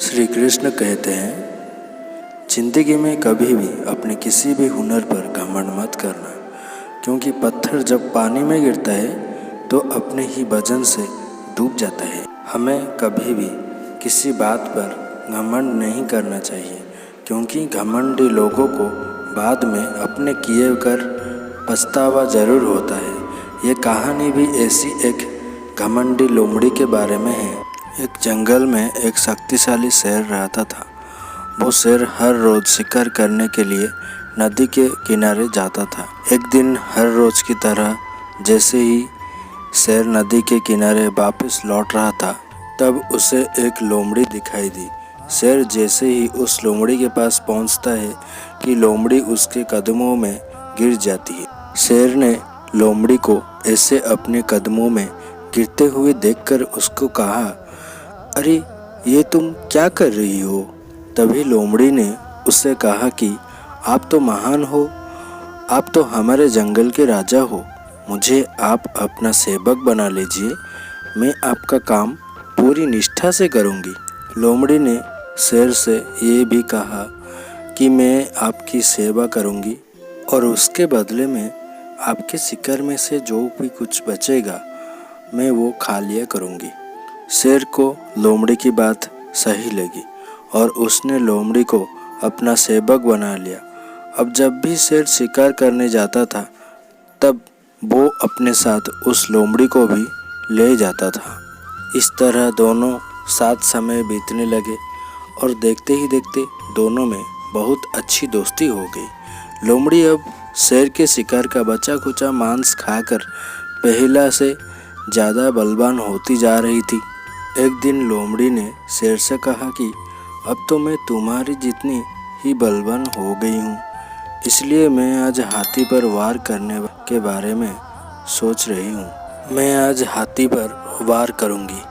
श्री कृष्ण कहते हैं, जिंदगी में कभी भी अपने किसी भी हुनर पर घमंड मत करना, क्योंकि पत्थर जब पानी में गिरता है तो अपने ही वजन से डूब जाता है। हमें कभी भी किसी बात पर घमंड नहीं करना चाहिए, क्योंकि घमंडी लोगों को बाद में अपने किए कर पछतावा जरूर होता है। ये कहानी भी ऐसी एक घमंडी लोमड़ी के बारे में है। एक जंगल में एक शक्तिशाली शेर रहता था। वो शेर हर रोज शिकार करने के लिए नदी के किनारे जाता था। एक दिन हर रोज की तरह जैसे ही शेर नदी के किनारे वापस लौट रहा था, तब उसे एक लोमड़ी दिखाई दी। शेर जैसे ही उस लोमड़ी के पास पहुंचता है कि लोमड़ी उसके कदमों में गिर जाती है। शेर ने लोमड़ी को ऐसे अपने कदमों में गिरते हुए देखकर उसको कहा, अरे ये तुम क्या कर रही हो? तभी लोमड़ी ने उससे कहा कि आप तो महान हो, आप तो हमारे जंगल के राजा हो, मुझे आप अपना सेवक बना लीजिए, मैं आपका काम पूरी निष्ठा से करूँगी। लोमड़ी ने शेर से ये भी कहा कि मैं आपकी सेवा करूँगी और उसके बदले में आपके शिकार में से जो भी कुछ बचेगा मैं वो खा लिया करूँगी। शेर को लोमड़ी की बात सही लगी और उसने लोमड़ी को अपना सेवक बना लिया। अब जब भी शेर शिकार करने जाता था, तब वो अपने साथ उस लोमड़ी को भी ले जाता था। इस तरह दोनों साथ समय बीतने लगे और देखते ही देखते दोनों में बहुत अच्छी दोस्ती हो गई। लोमड़ी अब शेर के शिकार का बचा खुचा मांस खाकर पहला से ज़्यादा बलवान होती जा रही थी। एक दिन लोमड़ी ने शेर से कहा कि अब तो मैं तुम्हारी जितनी ही बलवान हो गई हूँ, इसलिए मैं आज हाथी पर वार करने के बारे में सोच रही हूँ। मैं आज हाथी पर वार करूँगी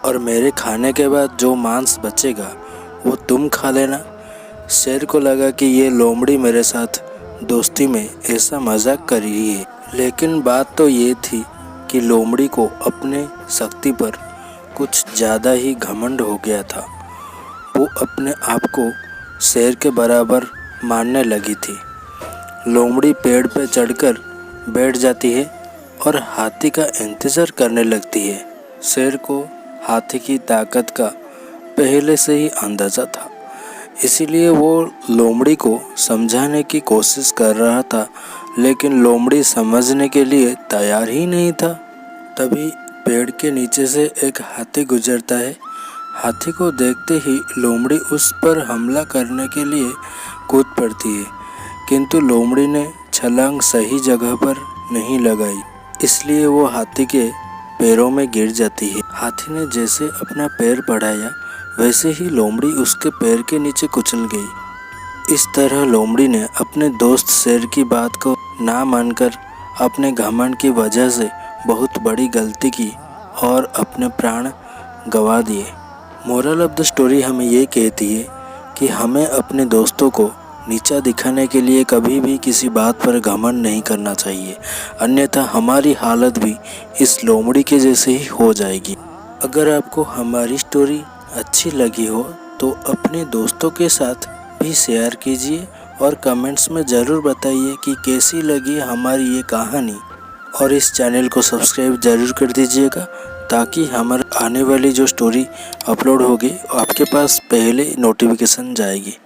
और मेरे खाने के बाद जो मांस बचेगा वो तुम खा लेना। शेर को लगा कि ये लोमड़ी मेरे साथ दोस्ती में ऐसा मजाक कर रही है, लेकिन बात तो ये थी कि लोमड़ी को अपने शक्ति पर कुछ ज़्यादा ही घमंड हो गया था। वो अपने आप को शेर के बराबर मानने लगी थी। लोमड़ी पेड़ पर चढ़कर बैठ जाती है और हाथी का इंतज़ार करने लगती है। शेर को हाथी की ताकत का पहले से ही अंदाज़ा था, इसीलिए वो लोमड़ी को समझाने की कोशिश कर रहा था, लेकिन लोमड़ी समझने के लिए तैयार ही नहीं था। तभी पेड़ के नीचे से एक हाथी गुजरता है। हाथी को देखते ही लोमड़ी उस पर हमला करने के लिए कूद पड़ती है, किंतु लोमड़ी ने छलांग सही जगह पर नहीं लगाई, इसलिए वो हाथी के पैरों में गिर जाती है। हाथी ने जैसे अपना पैर बढ़ाया, वैसे ही लोमड़ी उसके पैर के नीचे कुचल गई। इस तरह लोमड़ी ने अपने दोस्त शेर की बात को ना मानकर अपने घमंड की वजह से बहुत बड़ी गलती की और अपने प्राण गंवा दिए। मोरल ऑफ द स्टोरी हमें ये कहती है कि हमें अपने दोस्तों को नीचा दिखाने के लिए कभी भी किसी बात पर घमंड नहीं करना चाहिए, अन्यथा हमारी हालत भी इस लोमड़ी के जैसे ही हो जाएगी। अगर आपको हमारी स्टोरी अच्छी लगी हो तो अपने दोस्तों के साथ भी शेयर कीजिए और कमेंट्स में ज़रूर बताइए कि कैसी लगी हमारी ये कहानी, और इस चैनल को सब्सक्राइब ज़रूर कर दीजिएगा, ताकि हमारे आने वाली जो स्टोरी अपलोड होगी आपके पास पहले नोटिफिकेशन जाएगी।